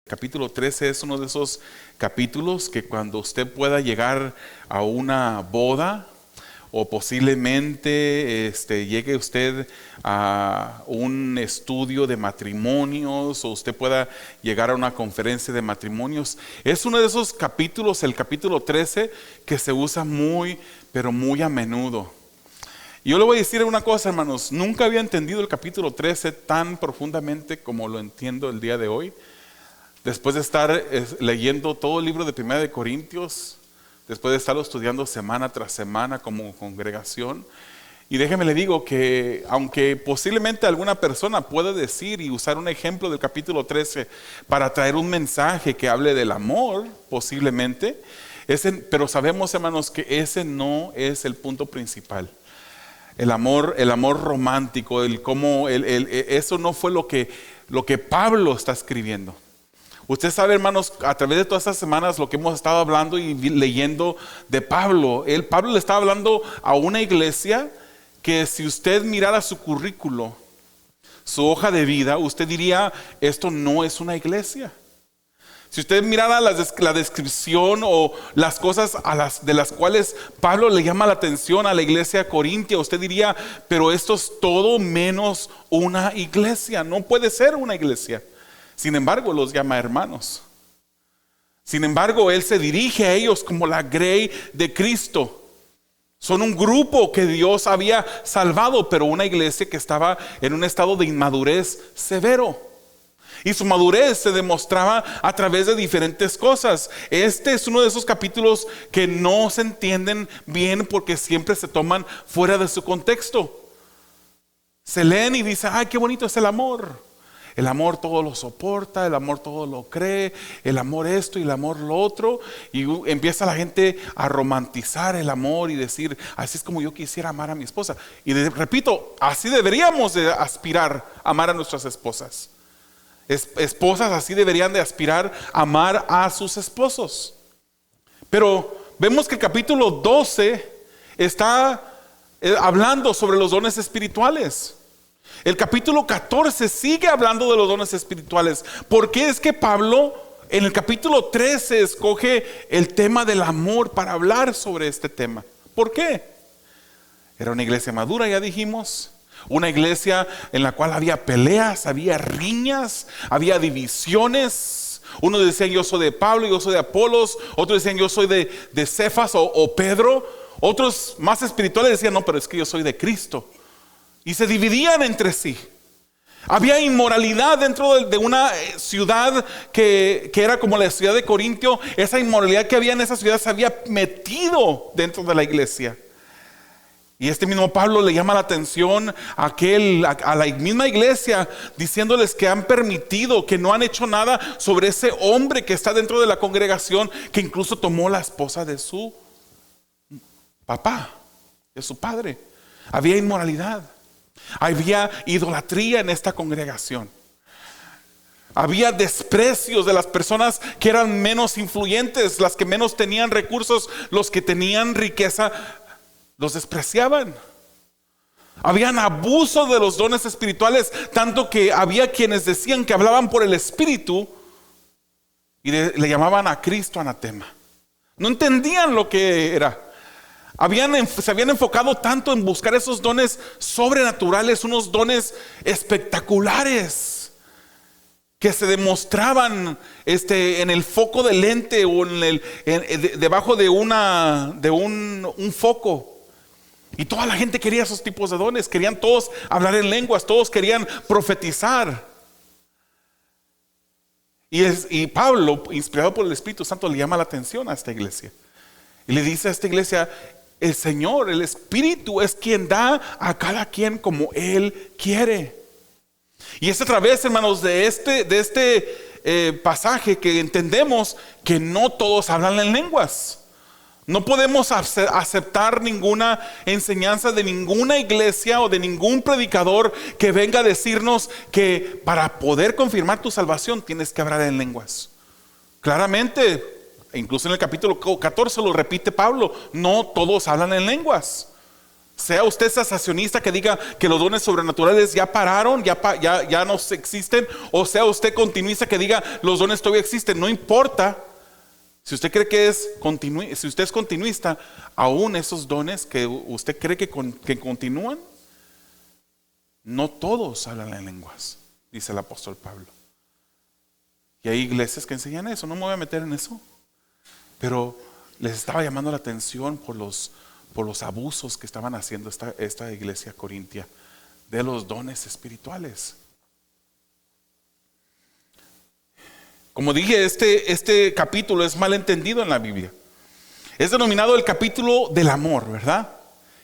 Capítulo 13 es uno de esos capítulos que cuando usted pueda llegar a una boda o posiblemente llegue usted a un estudio de matrimonios o usted pueda llegar a una conferencia de matrimonios, es uno de esos capítulos, el capítulo 13, que se usa muy, pero muy a menudo. Y yo le voy a decir una cosa, hermanos, nunca había entendido el capítulo 13 tan profundamente como lo entiendo el día de hoy. Después de estar leyendo todo el libro de 1 de Corintios, después de estarlo estudiando semana tras semana como congregación, y déjeme le digo que aunque posiblemente alguna persona pueda decir y usar un ejemplo del capítulo 13 para traer un mensaje que hable del amor, posiblemente, pero sabemos, hermanos, que ese no es el punto principal. El amor romántico, eso no fue lo que Pablo está escribiendo. Usted sabe, hermanos, a través de todas estas semanas lo que hemos estado hablando y leyendo de Pablo. Pablo le estaba hablando a una iglesia que si usted mirara su currículo, su hoja de vida, usted diría, esto no es una iglesia. Si usted mirara la descripción o las cosas de las cuales Pablo le llama la atención a la iglesia corintia, usted diría, pero esto es todo menos una iglesia, no puede ser una iglesia. Sin embargo, los llama hermanos. Sin embargo, él se dirige a ellos como la grey de Cristo. Son un grupo que Dios había salvado, pero una iglesia que estaba en un estado de inmadurez severo. Y su madurez se demostraba a través de diferentes cosas. Este es uno de esos capítulos que no se entienden bien porque siempre se toman fuera de su contexto. Se leen y dicen, ay, qué bonito es el amor. El amor todo lo soporta, el amor todo lo cree, el amor esto y el amor lo otro. Y empieza la gente a romantizar el amor y decir, así es como yo quisiera amar a mi esposa. Y repito, así deberíamos de aspirar a amar a nuestras esposas. Esposas así deberían de aspirar a amar a sus esposos. Pero vemos que el capítulo 12 está hablando sobre los dones espirituales. El capítulo 14 sigue hablando de los dones espirituales. ¿Por qué es que Pablo en el capítulo 13 escoge el tema del amor para hablar sobre este tema? ¿Por qué? Era una iglesia madura, ya dijimos. Una iglesia en la cual había peleas, había riñas, había divisiones. Uno decía yo soy de Pablo, yo soy de Apolos. Otros decían yo soy de Cefas o Pedro. Otros más espirituales decían no, pero es que yo soy de Cristo. Y se dividían entre sí. Había inmoralidad dentro de una ciudad que era como la ciudad de Corintio. Esa inmoralidad que había en esa ciudad se había metido dentro de la iglesia. Y este mismo Pablo le llama la atención a la misma iglesia, diciéndoles que han permitido, que no han hecho nada sobre ese hombre que está dentro de la congregación, que incluso tomó la esposa de su papá, de su padre. Había inmoralidad. Había idolatría en esta congregación. Había desprecios de las personas que eran menos influyentes, las que menos tenían recursos, los que tenían riqueza, los despreciaban. Habían abuso de los dones espirituales, tanto que había quienes decían que hablaban por el Espíritu y le llamaban a Cristo anatema. No entendían lo que era. Se habían enfocado tanto en buscar esos dones sobrenaturales, unos dones espectaculares que se demostraban en el foco del lente o debajo de un foco. Y toda la gente quería esos tipos de dones, querían todos hablar en lenguas, todos querían profetizar. Y Pablo, inspirado por el Espíritu Santo, le llama la atención a esta iglesia. Y le dice a esta iglesia, el Señor, el Espíritu es quien da a cada quien como Él quiere. Y es a través, hermanos, de este pasaje que entendemos que no todos hablan en lenguas. No podemos aceptar ninguna enseñanza de ninguna iglesia o de ningún predicador que venga a decirnos que para poder confirmar tu salvación tienes que hablar en lenguas. Claramente, incluso en el capítulo 14 lo repite Pablo, no todos hablan en lenguas. Sea usted sensacionista que diga que los dones sobrenaturales ya pararon, ya no existen, o sea usted continuista que diga los dones todavía existen. No importa. Si usted cree que si usted es continuista, aún esos dones que usted cree que continúan, no todos hablan en lenguas, dice el apóstol Pablo. Y hay iglesias que enseñan eso, no me voy a meter en eso. Pero les estaba llamando la atención por los abusos que estaban haciendo esta iglesia corintia de los dones espirituales. Como dije, este capítulo es mal entendido en la Biblia. Es denominado el capítulo del amor, ¿verdad?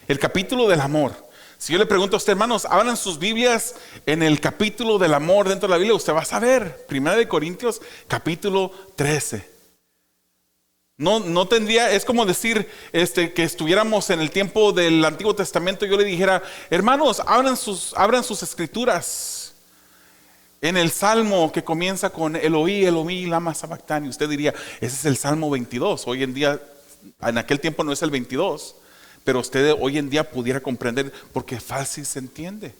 El capítulo del amor. Si yo le pregunto a usted, hermanos, abran sus Biblias en el capítulo del amor dentro de la Biblia, usted va a saber. 1 Corintios, capítulo 13. No tendría, es como decir que estuviéramos en el tiempo del Antiguo Testamento y yo le dijera, hermanos, abran sus escrituras. En el Salmo que comienza con Eloí, Eloí, lama sabactani, usted diría, ese es el Salmo 22. Hoy en día, en aquel tiempo no es el 22, pero usted hoy en día pudiera comprender porque fácil se entiende.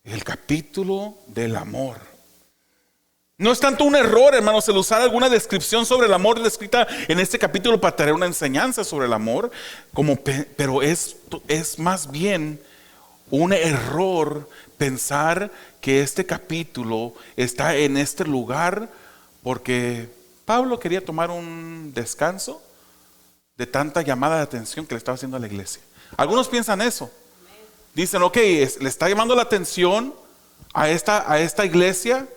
El capítulo del amor. No es tanto un error, hermanos, el usar alguna descripción sobre el amor descrita en este capítulo para traer una enseñanza sobre el amor, pero es más bien un error pensar que este capítulo está en este lugar porque Pablo quería tomar un descanso de tanta llamada de atención que le estaba haciendo a la iglesia. Algunos piensan eso. Dicen, ok, le está llamando la atención a esta iglesia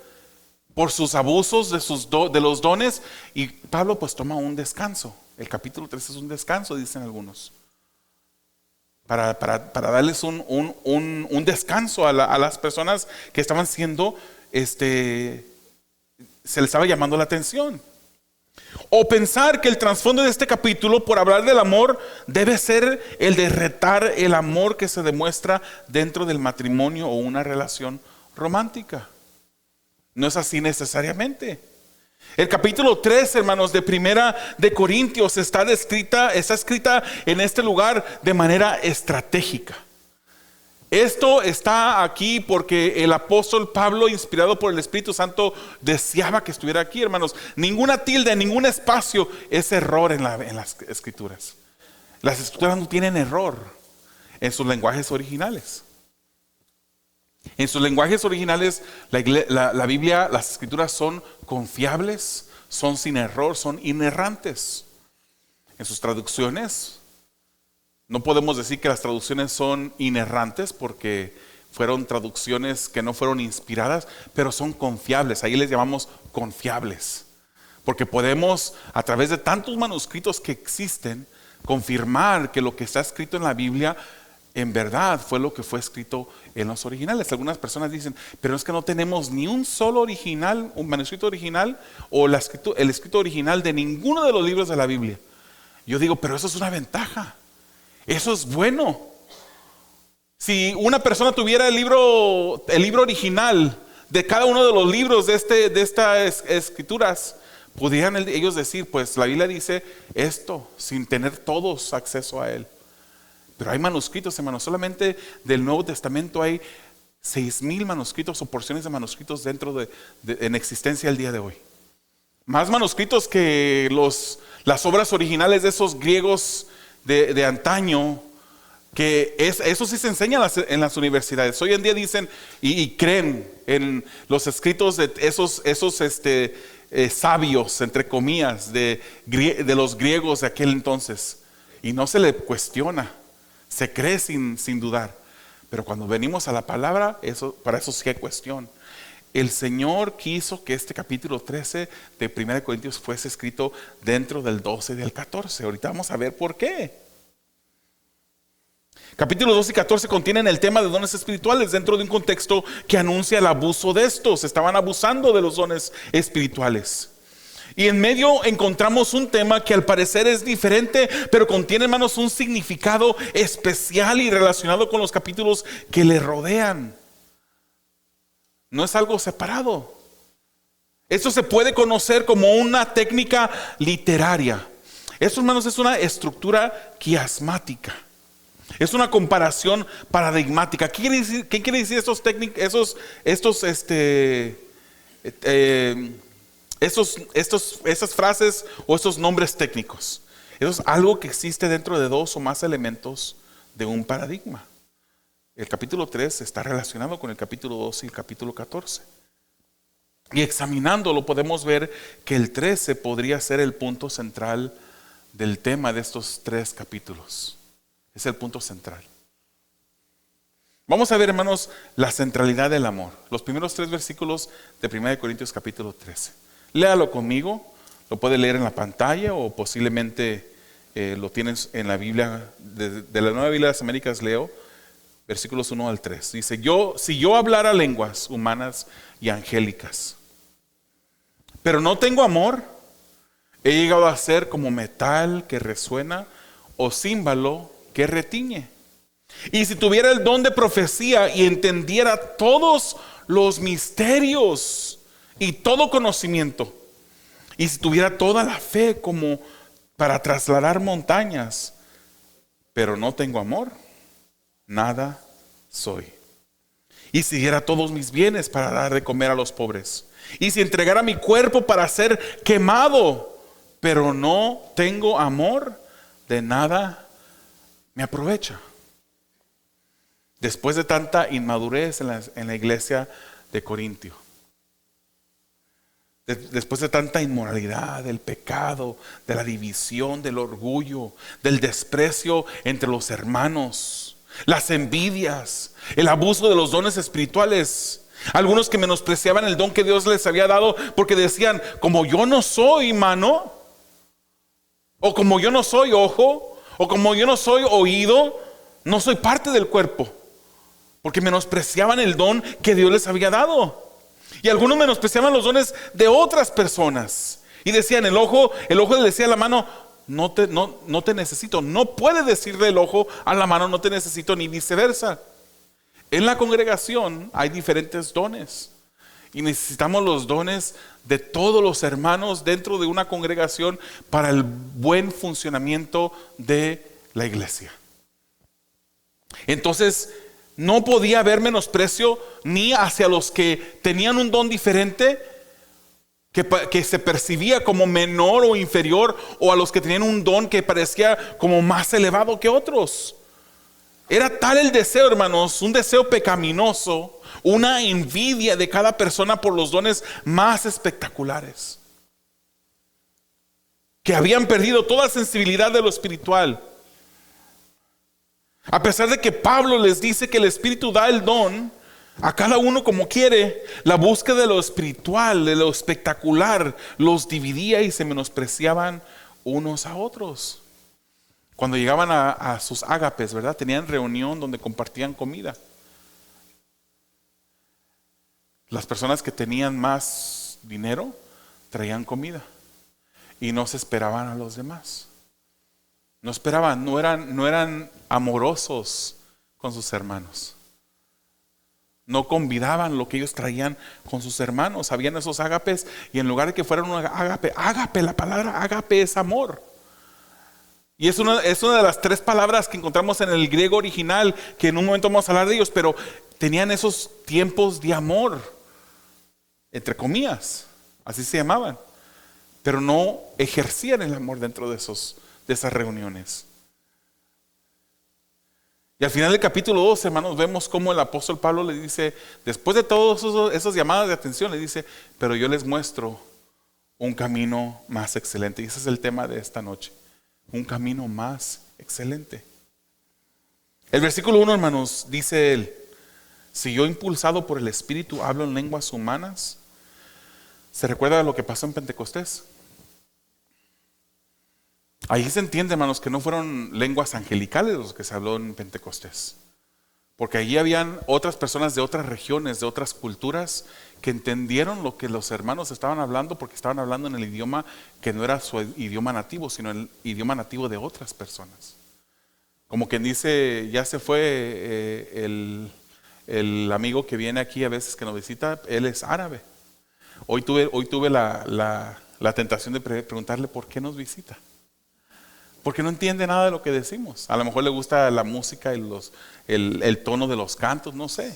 por sus abusos de los dones, y Pablo pues toma un descanso. El capítulo 3 es un descanso, dicen algunos. Para darles un descanso a las personas que estaban siendo, se les estaba llamando la atención. O pensar que el trasfondo de este capítulo, por hablar del amor, debe ser el de retar el amor que se demuestra dentro del matrimonio o una relación romántica. No es así necesariamente. El capítulo 3, hermanos, de 1 de Corintios está escrita en este lugar de manera estratégica. Esto está aquí porque el apóstol Pablo, inspirado por el Espíritu Santo, deseaba que estuviera aquí, hermanos. Ninguna tilde, ningún espacio es error en las escrituras. Las escrituras no tienen error en sus lenguajes originales. En sus lenguajes originales, la Biblia, las escrituras son confiables, son sin error, son inerrantes. En sus traducciones, no podemos decir que las traducciones son inerrantes porque fueron traducciones que no fueron inspiradas, pero son confiables. Ahí les llamamos confiables. Porque podemos, a través de tantos manuscritos que existen, confirmar que lo que está escrito en la Biblia en verdad fue lo que fue escrito en los originales. Algunas personas dicen, pero es que no tenemos ni un solo original, un manuscrito original o el escrito original de ninguno de los libros de la Biblia. Yo digo, pero eso es una ventaja. Eso es bueno. Si una persona tuviera el libro original de cada uno de los libros de estas escrituras, pudieran ellos decir, pues la Biblia dice esto, sin tener todos acceso a él. Pero hay manuscritos, hermanos, solamente del Nuevo Testamento hay 6,000 manuscritos o porciones de manuscritos en existencia el día de hoy. Más manuscritos que las obras originales de esos griegos de antaño, que eso sí se enseña en las universidades. Hoy en día dicen y creen en los escritos de esos sabios, entre comillas, de los griegos de aquel entonces. Y no se le cuestiona. Se cree sin dudar. Pero cuando venimos a la palabra, para eso sí hay cuestión. El Señor quiso que este capítulo 13 de 1 Corintios fuese escrito dentro del 12 y del 14. Ahorita vamos a ver por qué. Capítulos 12 y 14 contienen el tema de dones espirituales dentro de un contexto que anuncia el abuso de estos. Estaban abusando de los dones espirituales. Y en medio encontramos un tema que al parecer es diferente, pero contiene, hermanos, un significado especial y relacionado con los capítulos que le rodean. No es algo separado. Esto se puede conocer como una técnica literaria. Esto, hermanos, es una estructura quiasmática. Es una comparación paradigmática. ¿Qué quiere decir estos técnicos, estas frases o estos nombres técnicos? Eso es algo que existe dentro de dos o más elementos de un paradigma. El capítulo 3 está relacionado con el capítulo 12 y el capítulo 14. Y examinándolo podemos ver que el 13 podría ser el punto central del tema de estos 3 capítulos. Es el punto central. Vamos a ver, hermanos, la centralidad del amor. Los primeros 3 versículos de 1 Corintios capítulo 13. Léalo conmigo, lo puede leer en la pantalla o posiblemente lo tienes en la Biblia, de la Nueva Biblia de las Américas leo, versículos 1 al 3. Dice, si yo hablara lenguas humanas y angélicas, pero no tengo amor, he llegado a ser como metal que resuena o címbalo que retiñe. Y si tuviera el don de profecía y entendiera todos los misterios y todo conocimiento, y si tuviera toda la fe como para trasladar montañas, pero no tengo amor, nada soy. Y si diera todos mis bienes para dar de comer a los pobres, y si entregara mi cuerpo para ser quemado, pero no tengo amor, de nada me aprovecha. Después de tanta inmadurez en la iglesia de Corintio, después de tanta inmoralidad, del pecado, de la división, del orgullo, del desprecio entre los hermanos, las envidias, el abuso de los dones espirituales, algunos que menospreciaban el don que Dios les había dado porque decían, como yo no soy mano, o como yo no soy ojo, o como yo no soy oído, no soy parte del cuerpo, porque menospreciaban el don que Dios les había dado. Y algunos menospreciaban los dones de otras personas y decían, el ojo le decía a la mano, no te necesito. No puede decirle el ojo a la mano, no te necesito, ni viceversa. En la congregación hay diferentes dones y necesitamos los dones de todos los hermanos dentro de una congregación para el buen funcionamiento de la iglesia. Entonces, no podía haber menosprecio ni hacia los que tenían un don diferente, que se percibía como menor o inferior, o a los que tenían un don que parecía como más elevado que otros. Era tal el deseo, hermanos, un deseo pecaminoso, una envidia de cada persona por los dones más espectaculares, que habían perdido toda sensibilidad de lo espiritual. A pesar de que Pablo les dice que el Espíritu da el don a cada uno como quiere, la búsqueda de lo espiritual, de lo espectacular, los dividía y se menospreciaban unos a otros. Cuando llegaban a sus ágapes, ¿verdad? Tenían reunión donde compartían comida. Las personas que tenían más dinero traían comida y no se esperaban a los demás. No esperaban, no eran amorosos con sus hermanos. No convidaban lo que ellos traían con sus hermanos. Habían esos ágapes y en lugar de que fueran un ágape, la palabra ágape es amor. Y es una de las 3 palabras que encontramos en el griego original, que en un momento vamos a hablar de ellos, pero tenían esos tiempos de amor, entre comillas, así se llamaban, pero no ejercían el amor dentro de esas reuniones. Y al final del capítulo 2, hermanos, vemos cómo el apóstol Pablo le dice, después de todas esas llamadas de atención, le dice, pero yo les muestro un camino más excelente. Y ese es el tema de esta noche, un camino más excelente. El versículo 1, hermanos, dice él, si yo impulsado por el Espíritu hablo en lenguas humanas. ¿Se recuerda lo que pasó en Pentecostés? Ahí se entiende, hermanos, que no fueron lenguas angelicales los que se habló en Pentecostés, porque allí habían otras personas de otras regiones, de otras culturas, que entendieron lo que los hermanos estaban hablando, porque estaban hablando en el idioma que no era su idioma nativo, sino el idioma nativo de otras personas. Como quien dice, ya se fue el amigo que viene aquí a veces que nos visita, él es árabe. Hoy tuve la tentación de preguntarle por qué nos visita. porque no entiende nada de lo que decimos. A lo mejor le gusta la música y el tono de los cantos, no sé.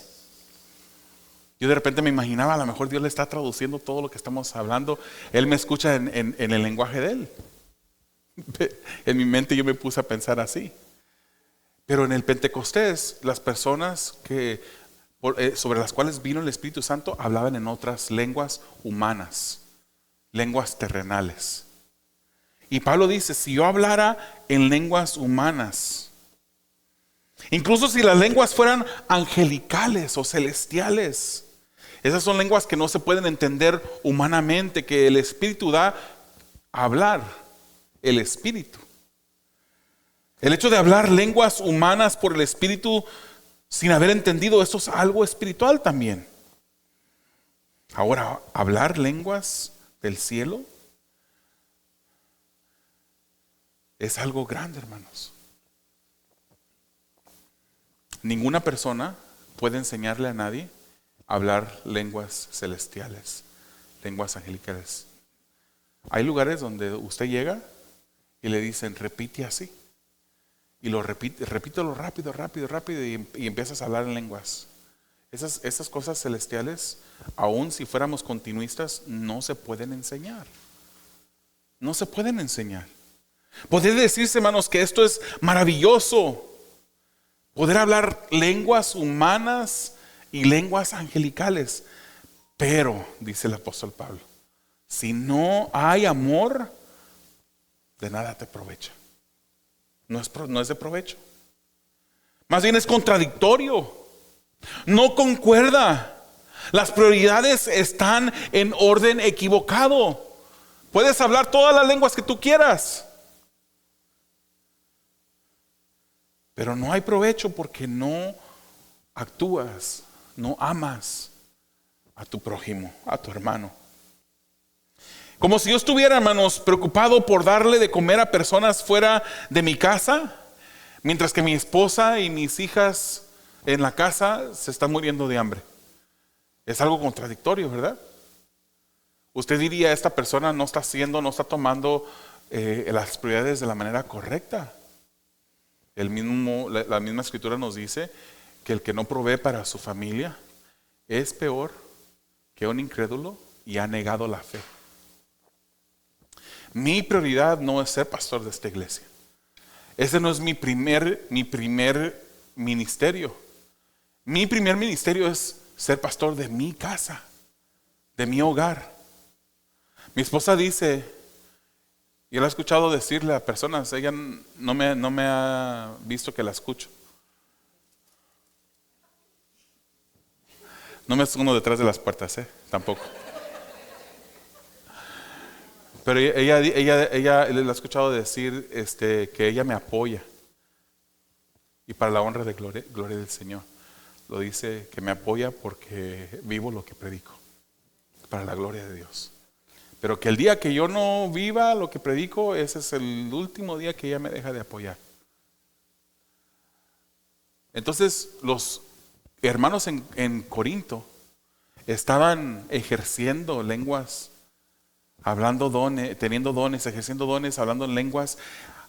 Yo de repente me imaginaba, a lo mejor Dios le está traduciendo todo lo que estamos hablando. Él me escucha en el lenguaje de Él. En mi mente yo me puse a pensar así. Pero en el Pentecostés, las personas sobre las cuales vino el Espíritu Santo hablaban en otras lenguas humanas, lenguas terrenales. Y Pablo dice, si yo hablara en lenguas humanas, incluso si las lenguas fueran angelicales o celestiales, esas son lenguas que no se pueden entender humanamente, que el Espíritu da a hablar, el Espíritu. El hecho de hablar lenguas humanas por el Espíritu sin haber entendido, eso es algo espiritual también. Ahora, hablar lenguas del cielo es algo grande, hermanos. Ninguna persona puede enseñarle a nadie a hablar lenguas celestiales, lenguas angelicales. Hay lugares donde usted llega y le dicen, repite así. Y lo repítelo rápido y empiezas a hablar en lenguas. Esas cosas celestiales, aun si fuéramos continuistas, no se pueden enseñar. No se pueden enseñar. Podría decirse, hermanos, que esto es maravilloso. Poder hablar lenguas humanas y lenguas angelicales. Pero, dice el apóstol Pablo, si no hay amor, de nada te aprovecha. No es de provecho. Más bien es contradictorio. No concuerda. Las prioridades están en orden equivocado. Puedes hablar todas las lenguas que tú quieras, pero no hay provecho porque no actúas, no amas a tu prójimo, a tu hermano. Como si yo estuviera, hermanos, preocupado por darle de comer a personas fuera de mi casa, mientras que mi esposa y mis hijas en la casa se están muriendo de hambre. Es algo contradictorio, ¿verdad? Usted diría, esta persona no está tomando las prioridades de la manera correcta. La misma escritura nos dice que el que no provee para su familia es peor que un incrédulo y ha negado la fe. Mi prioridad no es ser pastor de esta iglesia. Ese no es mi primer ministerio. Mi primer ministerio es ser pastor de mi casa, de mi hogar. Mi esposa dice, yo la he escuchado decirle a personas, ella no me ha visto que la escucho. No me escondo detrás de las puertas, tampoco. Pero ella le ha escuchado decir que ella me apoya. Y para la honra de gloria del Señor. Lo dice que me apoya porque vivo lo que predico. Para la gloria de Dios. Pero que el día que yo no viva lo que predico, ese es el último día que ella me deja de apoyar. Entonces los hermanos en Corinto estaban ejerciendo lenguas, hablando dones, teniendo dones, ejerciendo dones, hablando en lenguas,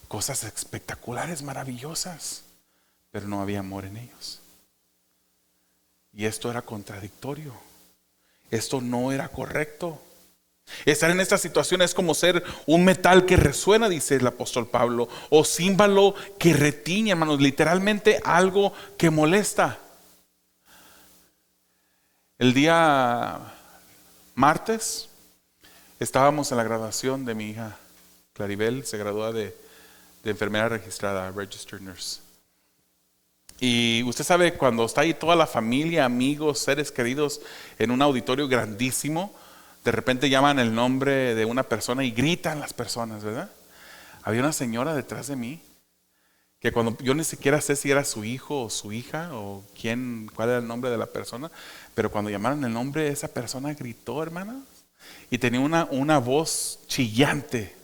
cosas espectaculares, maravillosas, pero no había amor en ellos. Y esto era contradictorio. Esto no era correcto. Estar en esta situación es como ser un metal que resuena, dice el apóstol Pablo, o címbalo que retiñe, hermanos, literalmente algo que molesta. El día martes estábamos en la graduación de mi hija Claribel, se gradúa de enfermera registrada, registered nurse. Y usted sabe, cuando está ahí toda la familia, amigos, seres queridos en un auditorio grandísimo, de repente llaman el nombre de una persona y gritan las personas, ¿verdad? Había una señora detrás de mí que cuando yo ni siquiera sé si era su hijo o su hija o cuál era el nombre de la persona, pero cuando llamaron el nombre, esa persona gritó, hermanas, y tenía una voz chillante,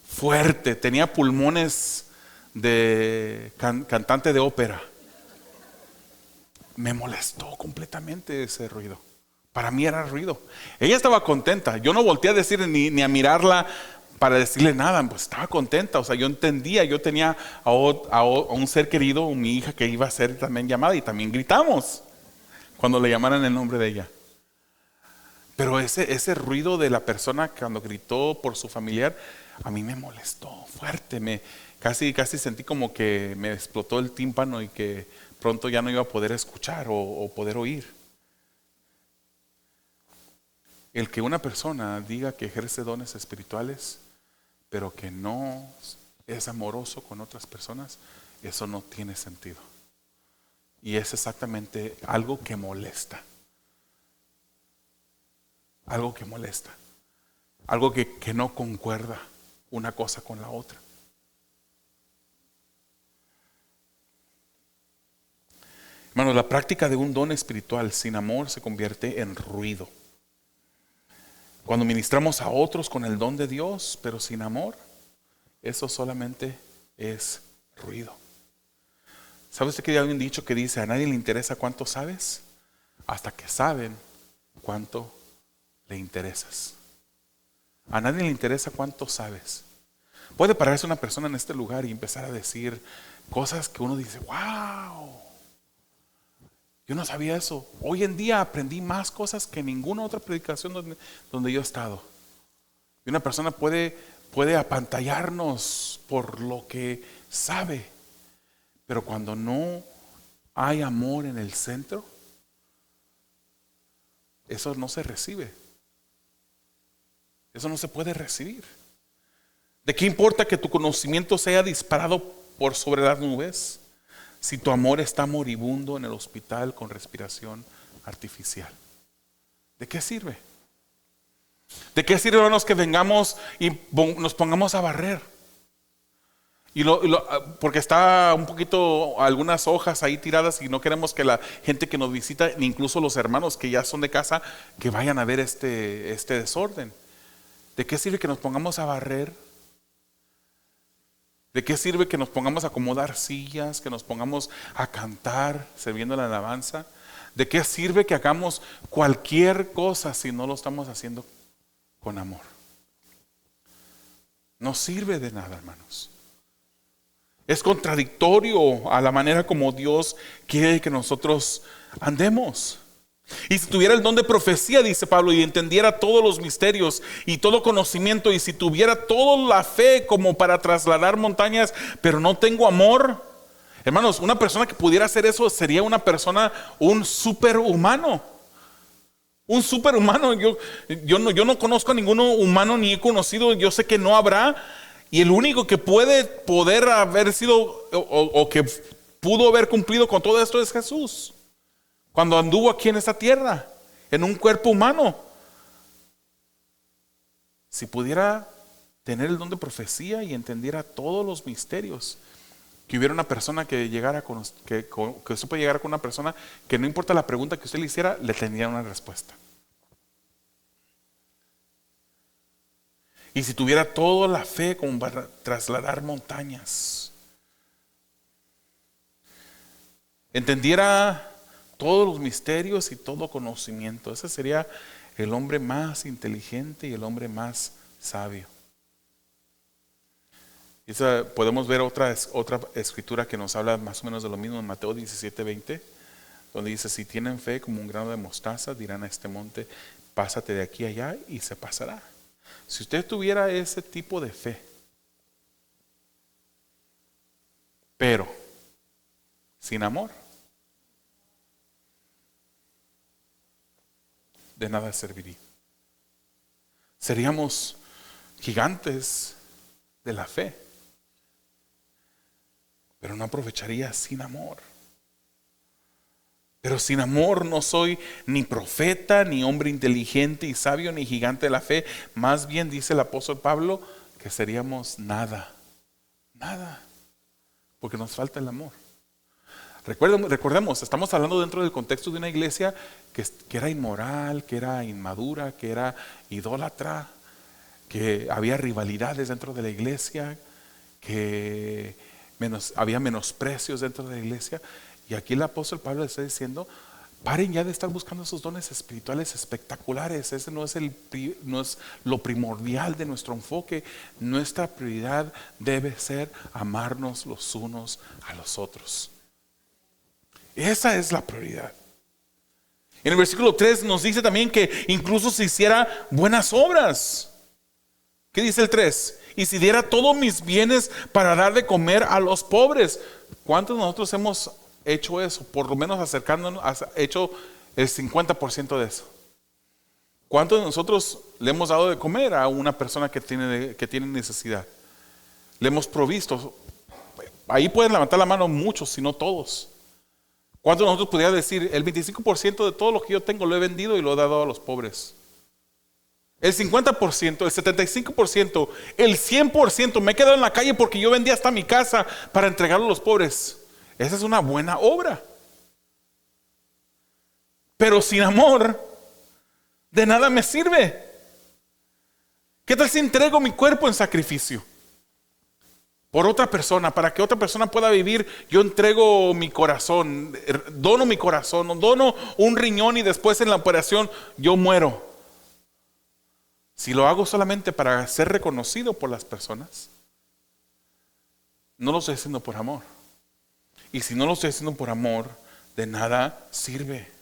fuerte, tenía pulmones de cantante de ópera. Me molestó completamente ese ruido. Para mí era ruido. Ella estaba contenta. Yo no volteé a decir ni a mirarla para decirle nada, pues estaba contenta. O sea, yo entendía, yo tenía a un ser querido, mi hija, que iba a ser también llamada, y también gritamos cuando le llamaran el nombre de ella. Pero ese ruido de la persona cuando gritó por su familiar, a mí me molestó fuerte. Casi sentí como que me explotó el tímpano y que pronto ya no iba a poder escuchar o poder oír. El que una persona diga que ejerce dones espirituales, pero que no es amoroso con otras personas, eso no tiene sentido. Y es exactamente algo que molesta. Algo que molesta. Algo que no concuerda una cosa con la otra. Hermanos, la práctica de un don espiritual sin amor se convierte en ruido. Cuando ministramos a otros con el don de Dios, pero sin amor, eso solamente es ruido. ¿Sabe usted que hay un dicho que dice: a nadie le interesa cuánto sabes, hasta que saben cuánto le interesas? A nadie le interesa cuánto sabes. Puede pararse una persona en este lugar y empezar a decir cosas que uno dice: wow, yo no sabía eso. Hoy en día aprendí más cosas que ninguna otra predicación donde yo he estado. Y una persona puede apantallarnos por lo que sabe, pero cuando no hay amor en el centro, eso no se recibe. Eso no se puede recibir. ¿De qué importa que tu conocimiento sea disparado por sobre las nubes si tu amor está moribundo en el hospital con respiración artificial? ¿De qué sirve? ¿De qué sirve, hermanos, que vengamos y nos pongamos a barrer? Porque está un poquito algunas hojas ahí tiradas y no queremos que la gente que nos visita, ni incluso los hermanos que ya son de casa, que vayan a ver este desorden. ¿De qué sirve que nos pongamos a barrer? ¿De qué sirve que nos pongamos a acomodar sillas, que nos pongamos a cantar sirviendo la alabanza? ¿De qué sirve que hagamos cualquier cosa si no lo estamos haciendo con amor? No sirve de nada, hermanos. Es contradictorio a la manera como Dios quiere que nosotros andemos. Y si tuviera el don de profecía, dice Pablo, y entendiera todos los misterios y todo conocimiento, y si tuviera toda la fe como para trasladar montañas, pero no tengo amor, hermanos, una persona que pudiera hacer eso sería una persona, un superhumano. Un superhumano. Yo no conozco a ninguno humano, ni he conocido, yo sé que no habrá. Y el único que poder haber sido o que pudo haber cumplido con todo esto es Jesús. Cuando anduvo aquí en esta tierra, en un cuerpo humano. Si pudiera tener el don de profecía y entendiera todos los misterios, que hubiera una persona que llegara que supo llegar con una persona que no importa la pregunta que usted le hiciera, le tendría una respuesta. Y si tuviera toda la fe como para trasladar montañas, entendiera todos los misterios y todo conocimiento, ese sería el hombre más inteligente y el hombre más sabio. Podemos ver otra escritura que nos habla más o menos de lo mismo en Mateo 17:20, donde dice: si tienen fe como un grano de mostaza, dirán a este monte: pásate de aquí a allá, y se pasará. Si usted tuviera ese tipo de fe, pero sin amor, de nada serviría. Seríamos gigantes de la fe, pero no aprovecharía sin amor. Pero sin amor no soy ni profeta, ni hombre inteligente y sabio, ni gigante de la fe. Más bien, dice el apóstol Pablo, que seríamos nada. Nada. Porque nos falta el amor. Recordemos, estamos hablando dentro del contexto de una iglesia que era inmoral, que era inmadura, que era idólatra, que había rivalidades dentro de la iglesia, que había menosprecios dentro de la iglesia. Y aquí el apóstol Pablo está diciendo: Paren ya de estar buscando esos dones espirituales espectaculares. Ese no es lo primordial de nuestro enfoque. Nuestra prioridad debe ser amarnos los unos a los otros. Esa es la prioridad. En el versículo 3 nos dice también que incluso si hiciera buenas obras. ¿Qué dice el 3? Y si diera todos mis bienes para dar de comer a los pobres. ¿Cuántos de nosotros hemos hecho eso? Por lo menos acercándonos, hecho el 50% de eso. ¿Cuántos de nosotros le hemos dado de comer a una persona que tiene necesidad? Le hemos provisto. Ahí pueden levantar la mano muchos, si no todos. ¿Cuántos de nosotros podría decir, el 25% de todo lo que yo tengo lo he vendido y lo he dado a los pobres? El 50%, el 75%, el 100% me he quedado en la calle porque yo vendí hasta mi casa para entregarlo a los pobres. Esa es una buena obra. Pero sin amor, de nada me sirve. ¿Qué tal si entrego mi cuerpo en sacrificio por otra persona? Para que otra persona pueda vivir, yo entrego mi corazón, dono mi corazón, dono un riñón y después en la operación yo muero. Si lo hago solamente para ser reconocido por las personas, no lo estoy haciendo por amor. Y si no lo estoy haciendo por amor, de nada sirve.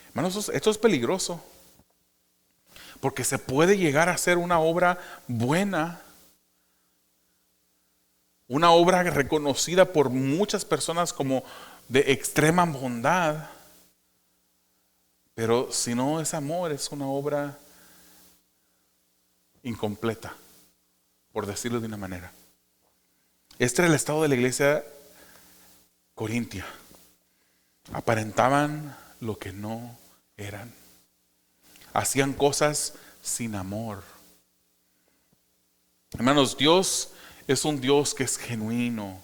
Hermanos, esto es peligroso. Porque se puede llegar a ser una obra buena, una obra reconocida por muchas personas como de extrema bondad. Pero si no es amor, es una obra incompleta, por decirlo de una manera. Este era el estado de la iglesia corintia. Aparentaban lo que no eran. Hacían cosas sin amor. Hermanos, Dios es un Dios que es genuino.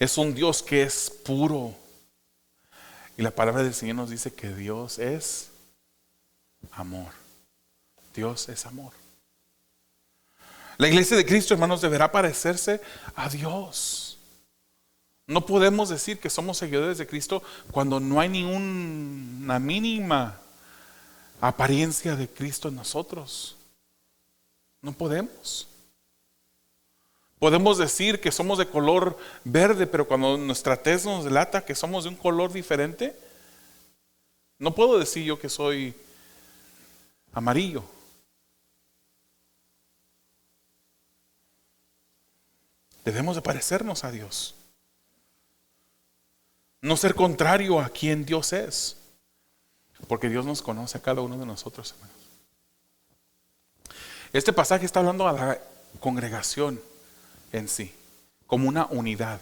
Es un Dios que es puro. Y la palabra del Señor nos dice que Dios es amor. Dios es amor. La iglesia de Cristo, hermanos, deberá parecerse a Dios. No podemos decir que somos seguidores de Cristo cuando no hay ninguna mínima apariencia de Cristo en nosotros. No podemos. Podemos decir que somos de color verde, pero cuando nuestra tez nos delata que somos de un color diferente, no puedo decir yo que soy amarillo. Debemos de parecernos a Dios. No ser contrario a quien Dios es. Porque Dios nos conoce a cada uno de nosotros, hermanos. Este pasaje está hablando a la congregación en sí, como una unidad.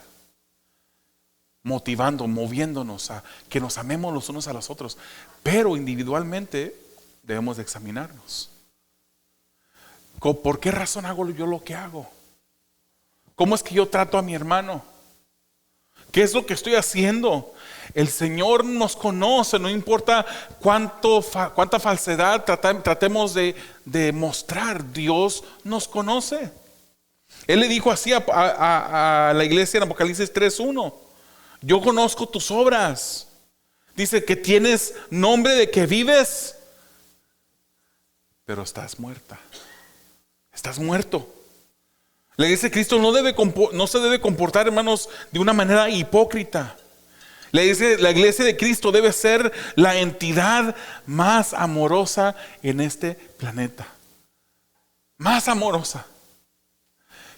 Motivando, moviéndonos a que nos amemos los unos a los otros. Pero individualmente debemos de examinarnos. ¿Por qué razón hago yo lo que hago? ¿Cómo es que yo trato a mi hermano? ¿Qué es lo que estoy haciendo? El Señor nos conoce, no importa cuánta falsedad tratemos de mostrar, Dios nos conoce. Él le dijo así a la iglesia en Apocalipsis 3:1: yo conozco tus obras. Dice que tienes nombre de que vives, pero estás muerta. Estás muerto. La iglesia de Cristo no se debe comportar, hermanos, de una manera hipócrita. La iglesia de Cristo debe ser la entidad más amorosa en este planeta. Más amorosa.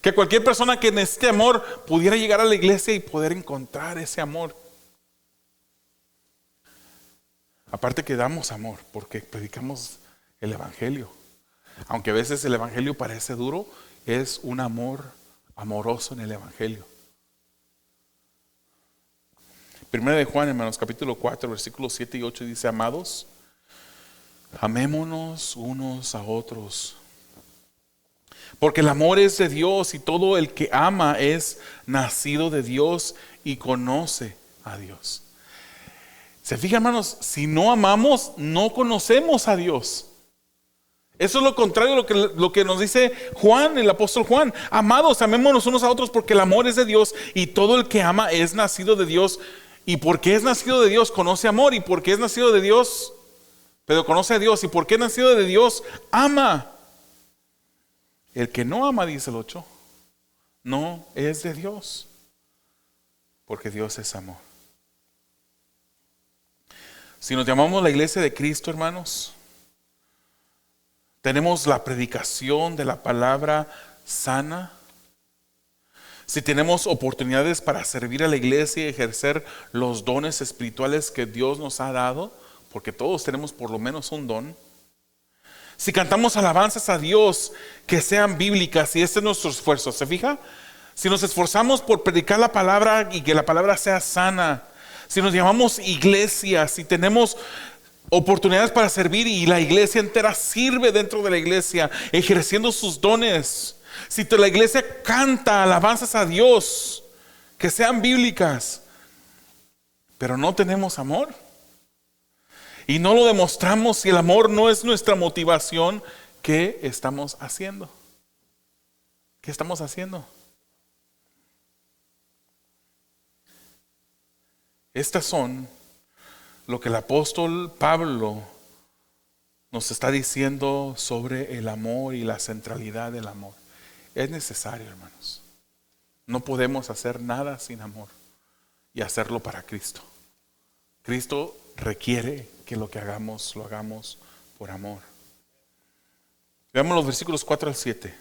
Que cualquier persona que necesite amor pudiera llegar a la iglesia y poder encontrar ese amor. Aparte que damos amor porque predicamos el evangelio. Aunque a veces el evangelio parece duro, es un amor amoroso en el evangelio. Primera de Juan, hermanos, capítulo 4, versículos 7 y 8 dice: amados, amémonos unos a otros, porque el amor es de Dios, y todo el que ama es nacido de Dios y conoce a Dios. Se fijan, hermanos, si no amamos, no conocemos a Dios. Eso es lo contrario de lo que nos dice Juan, el apóstol Juan. Amados, amémonos unos a otros porque el amor es de Dios y todo el que ama es nacido de Dios Y porque es nacido de Dios, conoce amor. Y porque es nacido de Dios, pero conoce a Dios. Y porque es nacido de Dios, ama. El que no ama, dice el 8, no es de Dios. Porque Dios es amor. Si nos llamamos la iglesia de Cristo, hermanos, tenemos la predicación de la palabra sana. Si tenemos oportunidades para servir a la iglesia y ejercer los dones espirituales que Dios nos ha dado, porque todos tenemos por lo menos un don. Si cantamos alabanzas a Dios que sean bíblicas, y este es nuestro esfuerzo, ¿se fija? Si nos esforzamos por predicar la palabra y que la palabra sea sana, si nos llamamos iglesia, si tenemos oportunidades para servir y la iglesia entera sirve dentro de la iglesia, ejerciendo sus dones. Si la iglesia canta alabanzas a Dios que sean bíblicas, pero no tenemos amor y no lo demostramos, si el amor no es nuestra motivación, ¿qué estamos haciendo? ¿Qué estamos haciendo? Estas son lo que el apóstol Pablo nos está diciendo sobre el amor y la centralidad del amor. Es necesario, hermanos. No podemos hacer nada sin amor y hacerlo para Cristo. Cristo requiere que lo que hagamos, lo hagamos por amor. Veamos los versículos 4 al 7.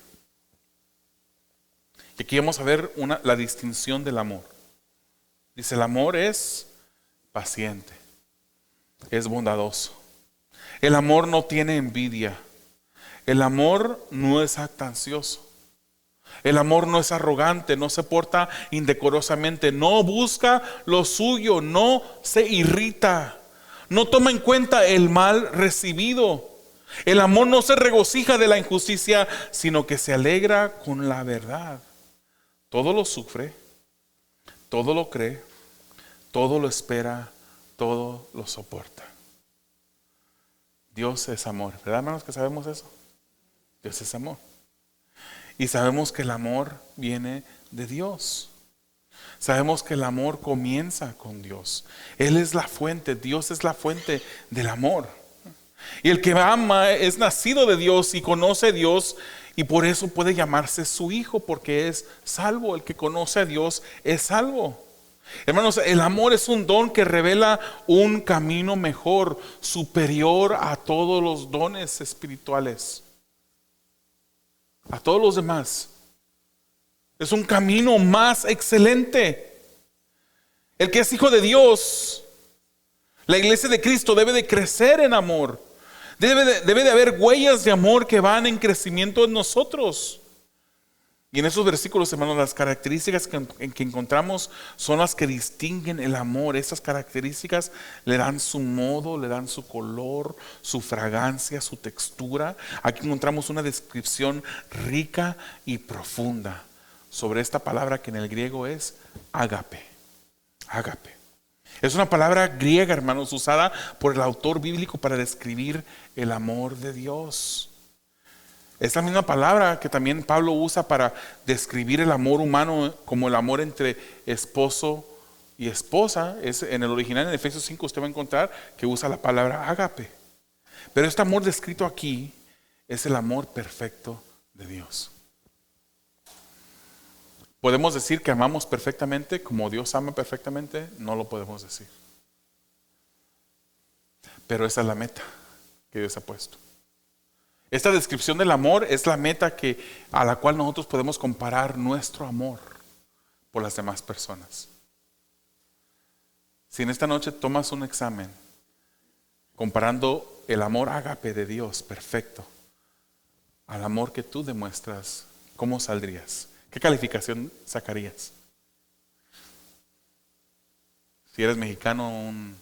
Y aquí vamos a ver la distinción del amor. Dice, el amor es paciente, es bondadoso. El amor no tiene envidia. El amor no es jactancioso. El amor no es arrogante, no se porta indecorosamente, no busca lo suyo, no se irrita, no toma en cuenta el mal recibido. El amor no se regocija de la injusticia, sino que se alegra con la verdad. Todo lo sufre, todo lo cree, todo lo espera, todo lo soporta. Dios es amor, ¿verdad, hermanos, que sabemos eso? Dios es amor. Y sabemos que el amor viene de Dios. Sabemos que el amor comienza con Dios. Él es la fuente, Dios es la fuente del amor. Y el que ama es nacido de Dios y conoce a Dios, y por eso puede llamarse su hijo, porque es salvo. El que conoce a Dios es salvo. Hermanos, el amor es un don que revela un camino mejor, superior a todos los dones espirituales, a todos los demás. Es un camino más excelente. El que es hijo de Dios, la iglesia de Cristo, debe de crecer en amor. Debe de haber huellas de amor que van en crecimiento en nosotros. Y en esos versículos, hermanos, las características que encontramos son las que distinguen el amor. Esas características le dan su modo, le dan su color, su fragancia, su textura. Aquí encontramos una descripción rica y profunda sobre esta palabra que en el griego es ágape. Ágape. Es una palabra griega, hermanos, usada por el autor bíblico para describir el amor de Dios. Es la misma palabra que también Pablo usa para describir el amor humano como el amor entre esposo y esposa. Es, en el original, en Efesios 5, usted va a encontrar que usa la palabra ágape. Pero este amor descrito aquí es el amor perfecto de Dios. ¿Podemos decir que amamos perfectamente como Dios ama perfectamente? No lo podemos decir. Pero esa es la meta que Dios ha puesto. Esta descripción del amor es la meta a la cual nosotros podemos comparar nuestro amor por las demás personas. Si en esta noche tomas un examen comparando el amor ágape de Dios perfecto al amor que tú demuestras, ¿cómo saldrías? ¿Qué calificación sacarías? Si eres mexicano, un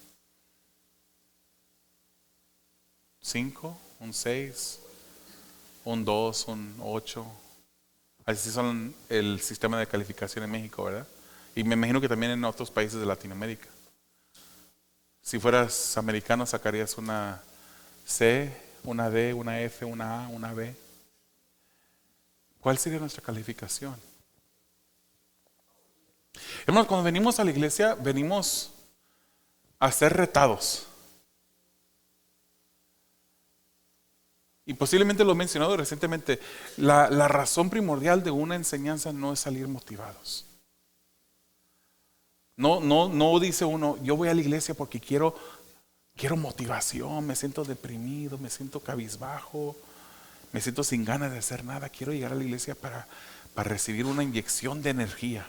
5, un 6, un 2, un 8. Así son el sistema de calificación en México, ¿verdad? Y me imagino que también en otros países de Latinoamérica. Si fueras americano, sacarías una C, una D, una F, una A, una B. ¿Cuál sería nuestra calificación? Hermanos, cuando venimos a la iglesia, venimos a ser retados. Y posiblemente lo he mencionado recientemente, la razón primordial de una enseñanza no es salir motivados. No dice uno, yo voy a la iglesia porque quiero motivación, me siento deprimido, me siento cabizbajo, me siento sin ganas de hacer nada, quiero llegar a la iglesia para recibir una inyección de energía.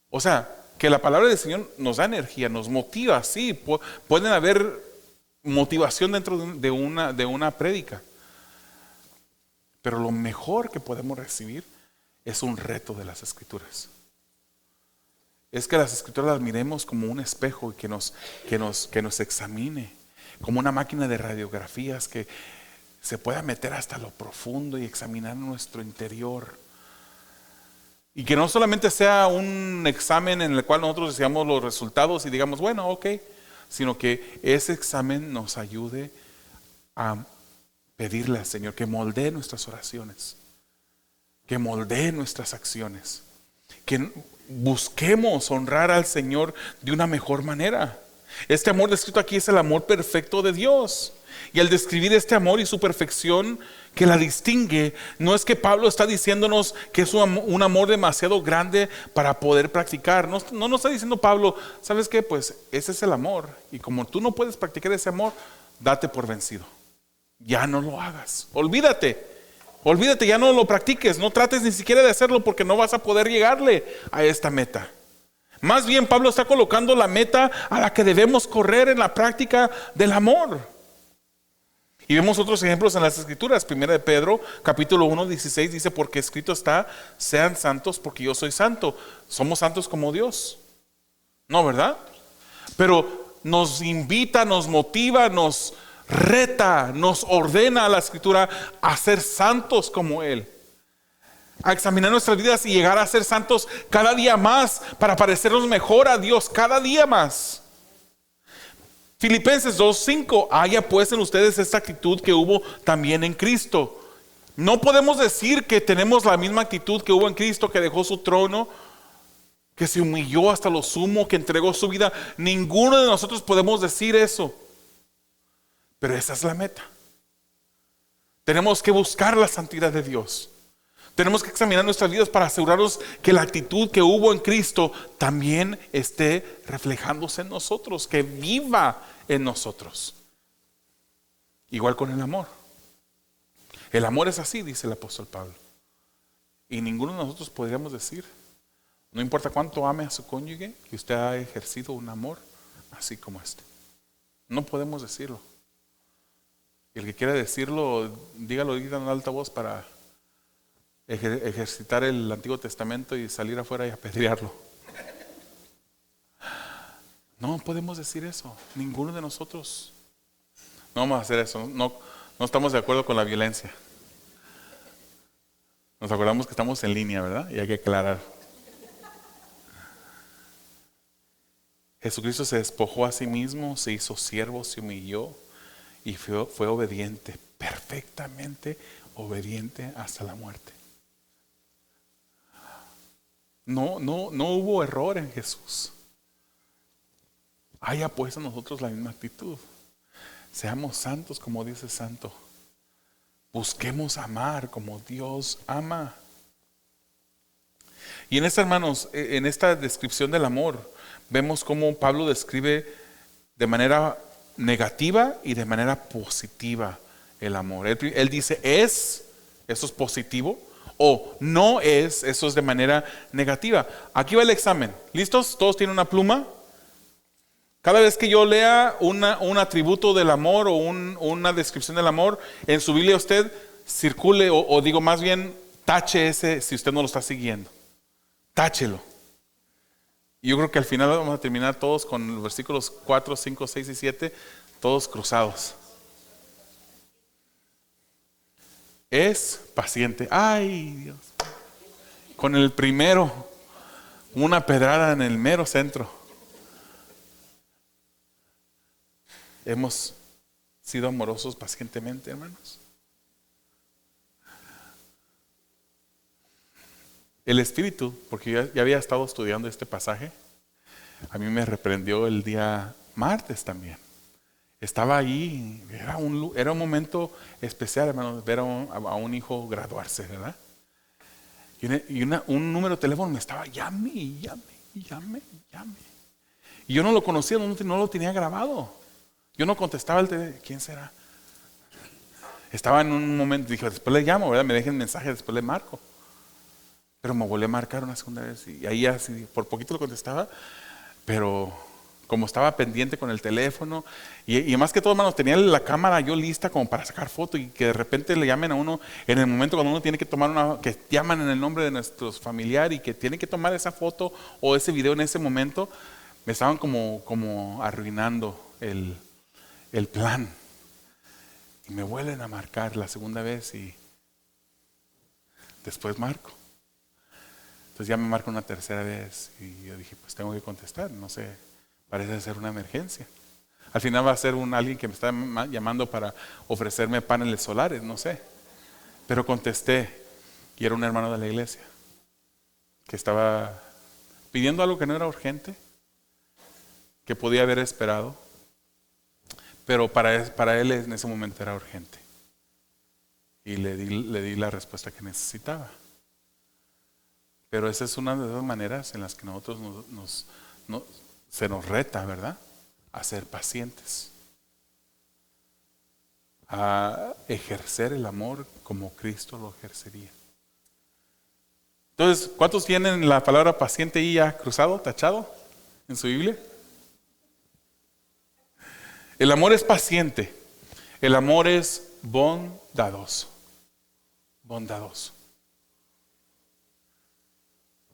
O sea, que la palabra del Señor nos da energía, nos motiva, sí, pueden haber motivación dentro de una prédica, pero lo mejor que podemos recibir es un reto de las Escrituras. Es que las Escrituras las miremos como un espejo y que nos examine, como una máquina de radiografías que se pueda meter hasta lo profundo y examinar nuestro interior. Y que no solamente sea un examen en el cual nosotros decíamos los resultados y digamos, bueno, ok, sino que ese examen nos ayude a pedirle al Señor que moldee nuestras oraciones, que moldee nuestras acciones, que busquemos honrar al Señor de una mejor manera. Este amor descrito aquí es el amor perfecto de Dios. Y al describir este amor y su perfección que la distingue, no es que Pablo está diciéndonos que es un amor demasiado grande para poder practicar. No nos está diciendo Pablo, ¿sabes qué? Pues ese es el amor. Y como tú no puedes practicar ese amor, date por vencido. Ya no lo hagas. Olvídate, ya no lo practiques. No trates ni siquiera de hacerlo porque no vas a poder llegarle a esta meta. Más bien Pablo está colocando la meta a la que debemos correr en la práctica del amor. Y vemos otros ejemplos en las Escrituras. Primera de Pedro, capítulo 1, 16 dice, porque escrito está, sean santos porque yo soy santo. Somos santos como Dios. No, ¿verdad? Pero nos invita, nos motiva, nos reta, nos ordena a la Escritura a ser santos como Él. A examinar nuestras vidas y llegar a ser santos cada día más para parecernos mejor a Dios cada día más. Filipenses 2:5, haya pues en ustedes esta actitud que hubo también en Cristo. No podemos decir que tenemos la misma actitud que hubo en Cristo, que dejó su trono, que se humilló hasta lo sumo, que entregó su vida. Ninguno de nosotros podemos decir eso. Pero esa es la meta. Tenemos que buscar la santidad de Dios. Tenemos que examinar nuestras vidas para asegurarnos que la actitud que hubo en Cristo también esté reflejándose en nosotros, que viva en nosotros. Igual con el amor. El amor es así, dice el apóstol Pablo. Y ninguno de nosotros podríamos decir, no importa cuánto ame a su cónyuge, que usted ha ejercido un amor así como este. No podemos decirlo. Y el que quiera decirlo, dígalo ahorita en alta voz para ejercitar el Antiguo Testamento y salir afuera y apedrearlo. No podemos decir eso, ninguno de nosotros. No vamos a hacer eso, no estamos de acuerdo con la violencia. Nos acordamos que estamos en línea, ¿verdad? Y hay que aclarar. Jesucristo se despojó a sí mismo, se hizo siervo, se humilló y fue obediente, perfectamente obediente hasta la muerte. No hubo error en Jesús. Haya pues en nosotros la misma actitud. Seamos santos como Dios es santo. Busquemos amar como Dios ama. Y en esta, hermanos, en esta descripción del amor, vemos cómo Pablo describe de manera negativa y de manera positiva el amor. Él dice eso es positivo. O no es, eso es de manera negativa. Aquí va el examen. ¿Listos? ¿Todos tienen una pluma? Cada vez que yo lea un atributo del amor o una descripción del amor, en su Biblia usted circule o digo más bien tache ese si usted no lo está siguiendo. Táchelo. Y yo creo que al final vamos a terminar todos con los versículos 4, 5, 6 y 7, todos cruzados. Es paciente. Ay, Dios. Con el primero, una pedrada en el mero centro. Hemos sido amorosos pacientemente, hermanos. El Espíritu, porque yo ya había estado estudiando este pasaje, A mí me reprendió el día martes también. Estaba ahí, era un momento especial, hermanos, ver a un hijo graduarse, ¿verdad? Un número de teléfono me estaba llame. Y yo no lo conocía, no lo tenía grabado. Yo no contestaba el teléfono. ¿Quién será? Estaba en un momento, dije, después le llamo, ¿verdad? Me dejen mensaje, después le marco. Pero me volví a marcar una segunda vez y ahí así, por poquito lo contestaba, pero como estaba pendiente con el teléfono y más que todo, hermanos, tenía la cámara yo lista como para sacar foto y que de repente le llamen a uno en el momento cuando uno tiene que tomar que llaman en el nombre de nuestros familiares y que tienen que tomar esa foto o ese video en ese momento, me estaban como arruinando el plan. Y me vuelven a marcar la segunda vez y después marco. Entonces ya me marca una tercera vez y yo dije, pues tengo que contestar, no sé, parece ser una emergencia. Al final va a ser alguien que me está llamando para ofrecerme paneles solares, no sé. Pero contesté y era un hermano de la iglesia que estaba pidiendo algo que no era urgente, que podía haber esperado, pero para él en ese momento era urgente. Y le di la respuesta que necesitaba. Pero esa es una de las maneras en las que nosotros se nos reta, ¿verdad? A ser pacientes, a ejercer el amor como Cristo lo ejercería. Entonces, ¿cuántos tienen la palabra paciente ahí ya cruzado, tachado en su Biblia? El amor es paciente, el amor es bondadoso. Bondadoso.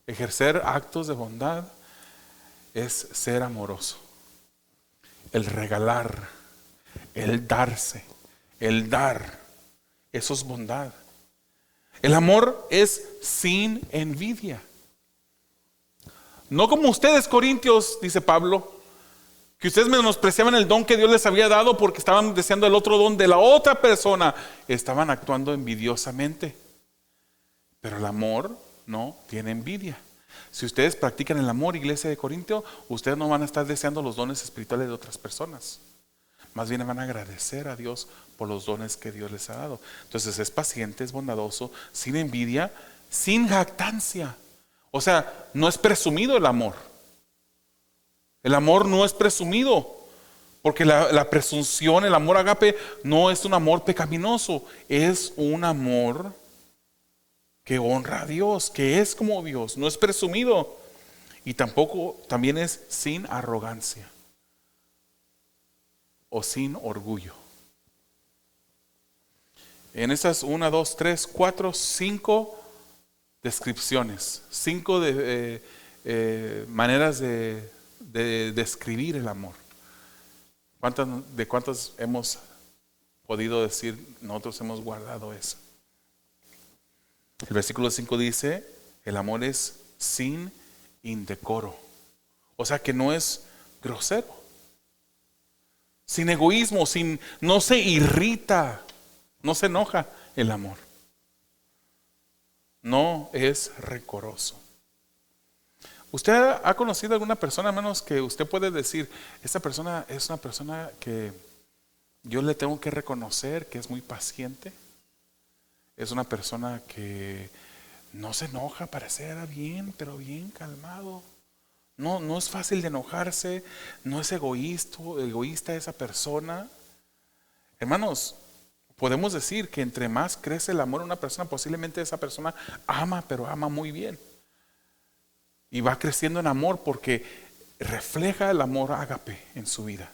Ejercer actos de bondad es ser amoroso. El regalar, el darse, el dar, eso es bondad. El amor es sin envidia. No como ustedes, Corintios, dice Pablo, que ustedes menospreciaban el don que Dios les había dado porque estaban deseando el otro don de la otra persona. Estaban actuando envidiosamente. Pero el amor no tiene envidia. Si ustedes practican el amor, iglesia de Corintio, ustedes no van a estar deseando los dones espirituales de otras personas. Más bien van a agradecer a Dios por los dones que Dios les ha dado. Entonces es paciente, es bondadoso, sin envidia, sin jactancia. O sea, no es presumido el amor. El amor no es presumido. Porque la presunción, el amor ágape, no es un amor pecaminoso. Es un amor que honra a Dios, que es como Dios, no es presumido y también es sin arrogancia o sin orgullo. En esas 1, 2, 3, 4, 5 descripciones, 5 maneras de describir el amor. ¿Cuántas hemos podido decir nosotros hemos guardado eso? El versículo 5 dice, el amor es sin indecoro. O sea que no es grosero. Sin egoísmo, no se irrita, no se enoja el amor. No es rencoroso. ¿Usted ha conocido a alguna persona, hermanos, que usted puede decir, esta persona es una persona que yo le tengo que reconocer que es muy paciente? Es una persona que no se enoja, pareciera bien, pero bien calmado. No es fácil de enojarse, no es egoísta esa persona. Hermanos, podemos decir que entre más crece el amor a una persona, posiblemente esa persona ama, pero ama muy bien. Y va creciendo en amor porque refleja el amor ágape en su vida.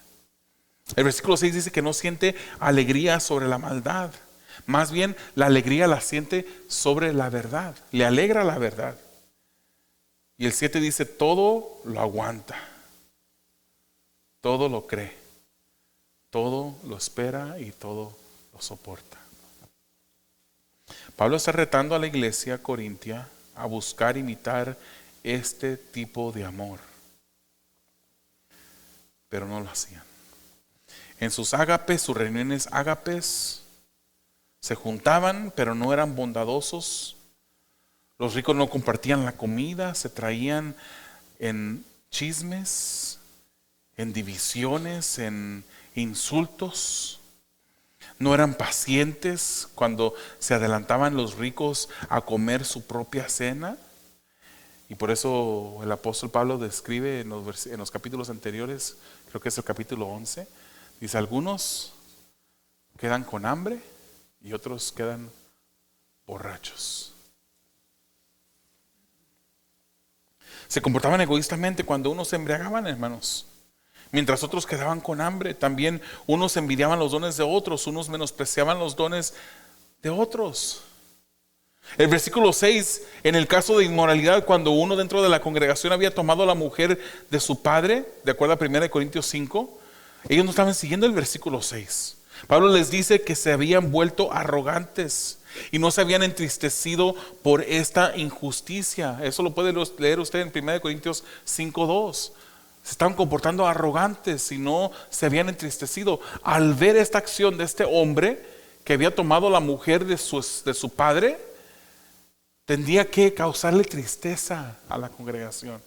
El versículo 6 dice que no siente alegría sobre la maldad. Más bien la alegría la siente sobre la verdad. Le alegra la verdad. Y el 7 dice, todo lo aguanta. Todo lo cree. Todo lo espera y todo lo soporta. Pablo está retando a la iglesia corintia a buscar imitar este tipo de amor. Pero no lo hacían. En sus ágapes, sus reuniones ágapes, se juntaban, pero no eran bondadosos. Los ricos no compartían la comida, se traían en chismes, en divisiones, en insultos. No eran pacientes cuando se adelantaban los ricos a comer su propia cena. Y por eso el apóstol Pablo describe en los capítulos anteriores, creo que es el capítulo 11, dice: algunos quedan con hambre y otros quedan borrachos. Se comportaban egoístamente cuando unos se embriagaban, hermanos, mientras otros quedaban con hambre. También unos envidiaban los dones de otros, unos menospreciaban los dones de otros. El versículo 6, en el caso de inmoralidad, cuando uno dentro de la congregación había tomado a la mujer de su padre, de acuerdo a 1 Corintios 5, ellos no estaban siguiendo el versículo 6. Pablo les dice que se habían vuelto arrogantes y no se habían entristecido por esta injusticia. Eso lo puede leer usted en 1 Corintios 5:2. Se estaban comportando arrogantes y no se habían entristecido al ver esta acción de este hombre que había tomado la mujer de su padre. Tendría que causarle tristeza a la congregación,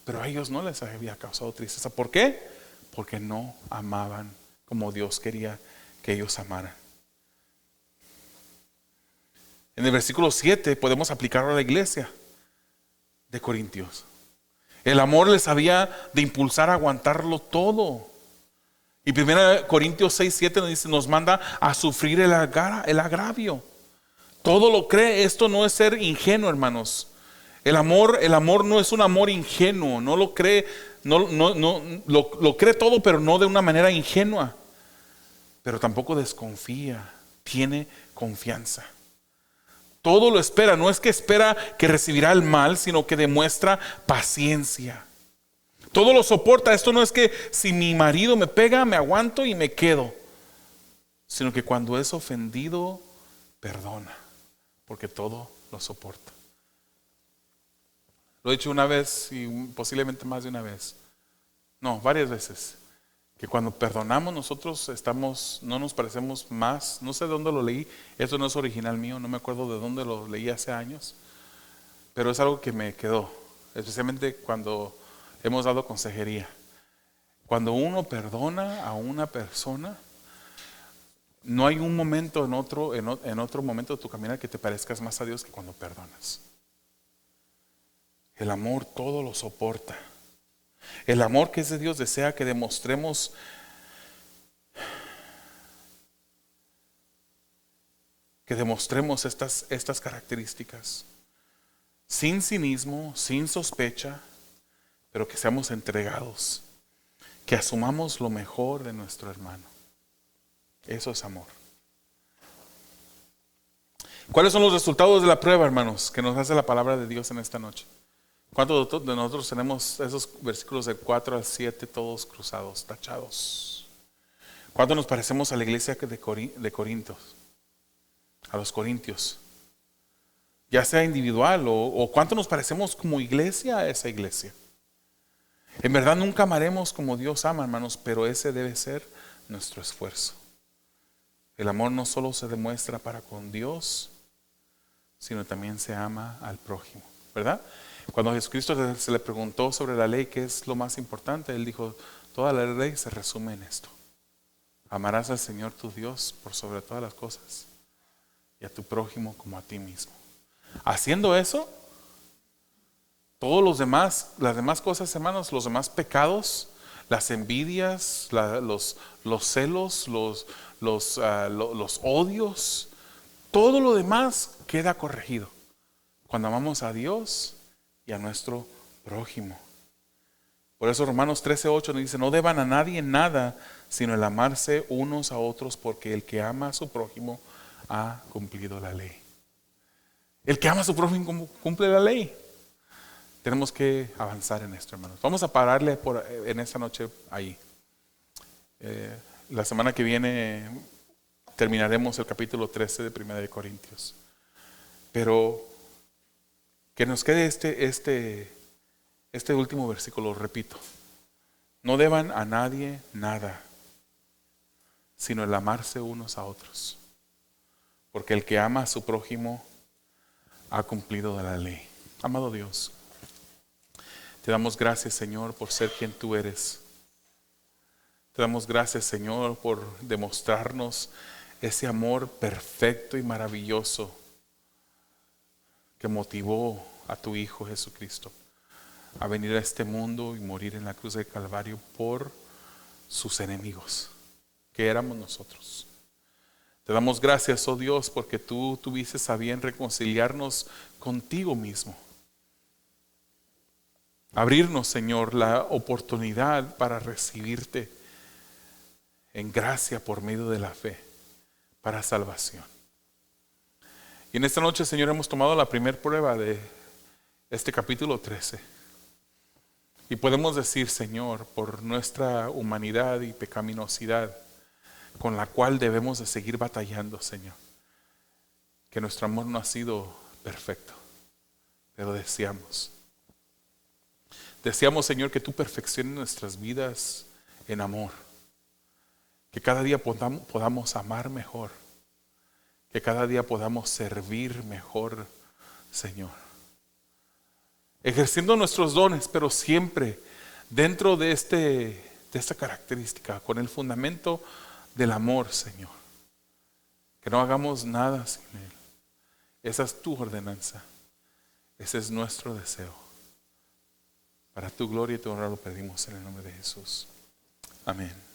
pero a ellos no les había causado tristeza. ¿Por qué? Porque no amaban como Dios quería que ellos amaran. En el versículo 7 podemos aplicarlo a la iglesia de Corintios. El amor les había de impulsar a aguantarlo todo. Y 1 Corintios 6:7 nos dice, nos manda a sufrir el agravio. Todo lo cree. Esto no es ser ingenuo, hermanos. El amor no es un amor ingenuo. No lo cree, lo cree todo, pero no de una manera ingenua. Pero tampoco desconfía. Tiene confianza. Todo lo espera. No es que espera que recibirá el mal, sino que demuestra paciencia. Todo lo soporta. Esto no es que si mi marido me pega, me aguanto y me quedo, sino que cuando es ofendido, perdona, porque todo lo soporta. Lo he dicho una vez y posiblemente más de una vez. No, varias veces. Que cuando perdonamos nosotros no nos parecemos más. No sé de dónde lo leí. Esto no es original mío. No me acuerdo de dónde lo leí hace años. Pero es algo que me quedó. Especialmente cuando hemos dado consejería. Cuando uno perdona a una persona, no hay un momento en otro momento de tu caminar que te parezcas más a Dios que cuando perdonas. El amor todo lo soporta. El amor que es de Dios desea que demostremos estas características. Sin cinismo, sin sospecha, pero que seamos entregados. Que asumamos lo mejor de nuestro hermano. Eso es amor. ¿Cuáles son los resultados de la prueba, hermanos, que nos hace la palabra de Dios en esta noche? ¿Cuántos de nosotros tenemos esos versículos del 4 al 7 todos cruzados, tachados? ¿Cuánto nos parecemos a la iglesia de Corintios? A los corintios. Ya sea individual o cuánto nos parecemos como iglesia a esa iglesia. En verdad nunca amaremos como Dios ama, hermanos, pero ese debe ser nuestro esfuerzo. El amor no solo se demuestra para con Dios, sino también se ama al prójimo, ¿verdad? Cuando Jesucristo se le preguntó sobre la ley, ¿qué es lo más importante? Él dijo, toda la ley se resume en esto. Amarás al Señor tu Dios por sobre todas las cosas y a tu prójimo como a ti mismo. Haciendo eso, todos las demás cosas, hermanos, los demás pecados, las envidias, los celos, los odios, todo lo demás queda corregido cuando amamos a Dios y a nuestro prójimo. Por eso Romanos 13:8 nos dice, no deban a nadie nada, sino el amarse unos a otros, porque el que ama a su prójimo ha cumplido la ley. El que ama a su prójimo cumple la ley. Tenemos que avanzar en esto, hermanos. Vamos a pararle en esta noche ahí. La semana que viene terminaremos el capítulo 13 de 1 Corintios. Pero que nos quede este último versículo, repito. No deban a nadie nada, sino el amarse unos a otros. Porque el que ama a su prójimo ha cumplido la ley. Amado Dios, Te damos gracias, Señor, por ser quien tú eres. Te damos gracias, Señor, por demostrarnos ese amor perfecto y maravilloso que motivó a tu Hijo Jesucristo a venir a este mundo y morir en la cruz del Calvario por sus enemigos, que éramos nosotros. Te damos gracias, oh Dios, porque tú tuviste a bien reconciliarnos contigo mismo. Abrirnos, Señor, la oportunidad para recibirte en gracia por medio de la fe para salvación. Y en esta noche, Señor, hemos tomado la primera prueba de este capítulo 13. Y podemos decir, Señor, por nuestra humanidad y pecaminosidad, con la cual debemos de seguir batallando, Señor, que nuestro amor no ha sido perfecto, pero deseamos, Señor, que tú perfecciones nuestras vidas en amor, que cada día podamos amar mejor, que cada día podamos servir mejor, Señor, ejerciendo nuestros dones, pero siempre dentro de esta característica, con el fundamento del amor, Señor. Que no hagamos nada sin Él. Esa es tu ordenanza. Ese es nuestro deseo. Para tu gloria y tu honra lo pedimos en el nombre de Jesús. Amén.